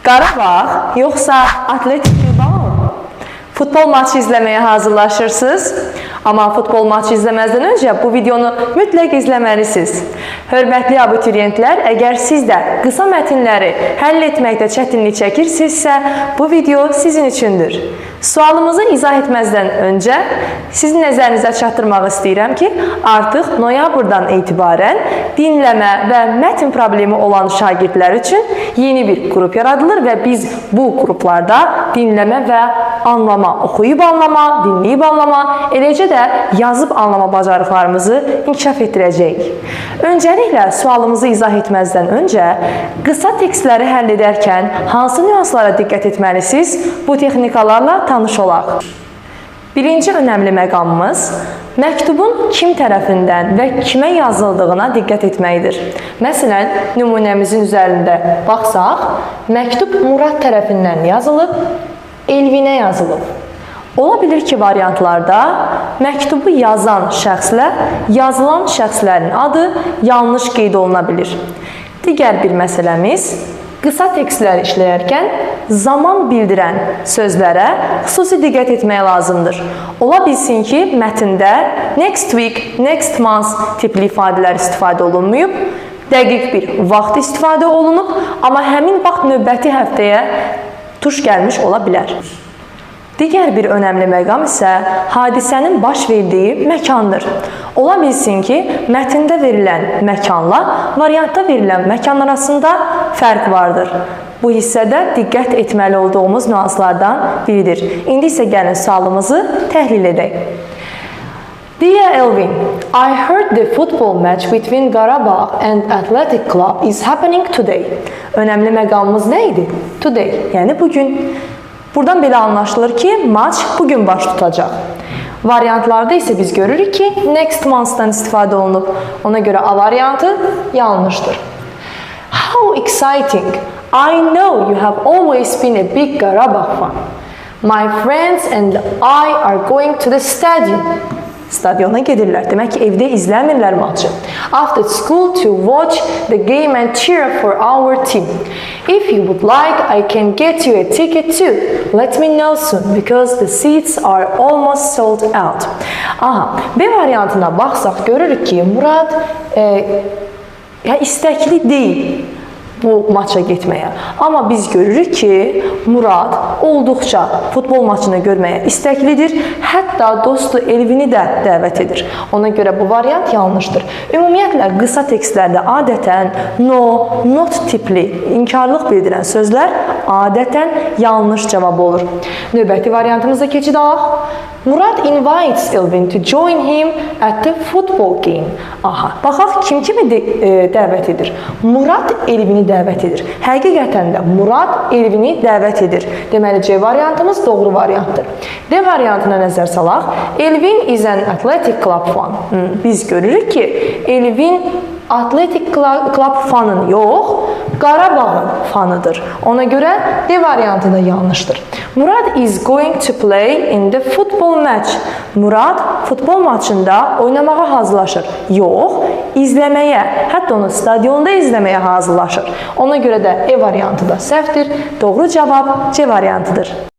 Qarabağ yoxsa Atletik Bilbao? Futbol maçı izləməyə hazırlaşırsınız. Amma futbol maçı izləməzdən öncə bu videonu mütləq izləməlisiniz. Hörmətli abituriyentlər, əgər siz də qısa mətnləri həll etməkdə çətinlik çəkirsinizsə, bu video sizin üçündür. Sualımızı izah etməzdən öncə sizin nəzərinizə çatdırmaq istəyirəm ki, artıq noyabrdan etibarən dinləmə və mətn problemi olan şagirdlər üçün yeni bir qrup yaradılır və biz bu qruplarda dinləmə və anlama, oxuyub anlama, dinləyib anlama, eləcə də yazıb anlama bacarıqlarımızı inkişaf etdirəcəyik. Öncəliklə sualımızı izah etməzdən öncə qısa tekstləri həll edərkən hansı nüanslara diqqət etməlisiniz? Bu texnikalarla tanış olaq. Birinci önəmli məqamımız məktubun kim tərəfindən və kimə yazıldığına diqqət etməkdir. Məsələn, nümunəmizin üzərində baxsaq, məktub Murad tərəfindən yazılıb, Elvinə yazılıb. Ola bilir ki, variantlarda məktubu yazan şəxslə yazılan şəxslərin adı yanlış qeyd oluna bilir. Digər bir məsələmiz, qısa tekstlər işləyərkən zaman bildirən sözlərə xüsusi diqqət etmək lazımdır. Ola bilsin ki, mətndə next week, next month tipli ifadələr istifadə olunmayıb, dəqiq bir vaxt istifadə olunub, amma həmin vaxt növbəti həftəyə tuş gəlmiş ola bilər. Digər bir önəmli məqam isə hadisənin baş verdiyi məkandır. Ola bilsin ki, mətndə verilən məkanla variantda verilən məkan arasında fərq vardır. Bu hissədə diqqət etməli olduğumuz nüanslardan biridir. İndi isə gəlin sualımızı təhlil edək. Dear Elvin, I heard the football match between Qarabağ and Athletic Club is happening today. Önəmli məqamımız nə idi? Today, yəni bugün. Buradan belə anlaşılır ki, maç bugün baş tutacaq. Variantlarda isə biz görürük ki, next month'dan istifadə olunub. Ona görə A variantı yanlışdır. How exciting! I know you have always been a big Qarabağ fan. My friends and I are going to the stadium. Stadiona gedirlər. Demək ki, evdə izləmirlər maçı. After school to watch the game and cheer for our team. If you would like, I can get you a ticket too. Let me know soon because the seats are almost sold out. Aha, B variantına baxsaq görürük ki, Murad istəkli deyil bu maça getməyə. Amma biz görürük ki, Murad olduqca futbol maçını görməyə istəklidir. Hətta dostu Elvini də dəvət edir. Ona görə bu variant yanlışdır. Ümumiyyətlə, qısa tekstlərdə adətən no, not tipli, inkarlıq bildirən sözlər adətən yanlış cavab olur. Növbəti variantımıza keçid alaq. Murad invites Elvin to join him at the football game. Aha, baxaq kim kimi dəvət edir? Murad Elvini dəvət edir. Həqiqətən də Murad Elvini dəvət edir. Deməli, C variantımız doğru variantdır. D variantına nəzər salaq. Elvin is an athletic club fan. Biz görürük ki, Elvin Atletik Club fanın yox, Qarabağın fanıdır. Ona görə D variantı da yanlışdır. Murad is going to play in the football match. Murad futbol maçında oynamağa hazırlaşır. Yox, izləməyə, hətta onu stadionda izləməyə hazırlaşır. Ona görə də E variantı da səhvdir. Doğru cavab C variantıdır.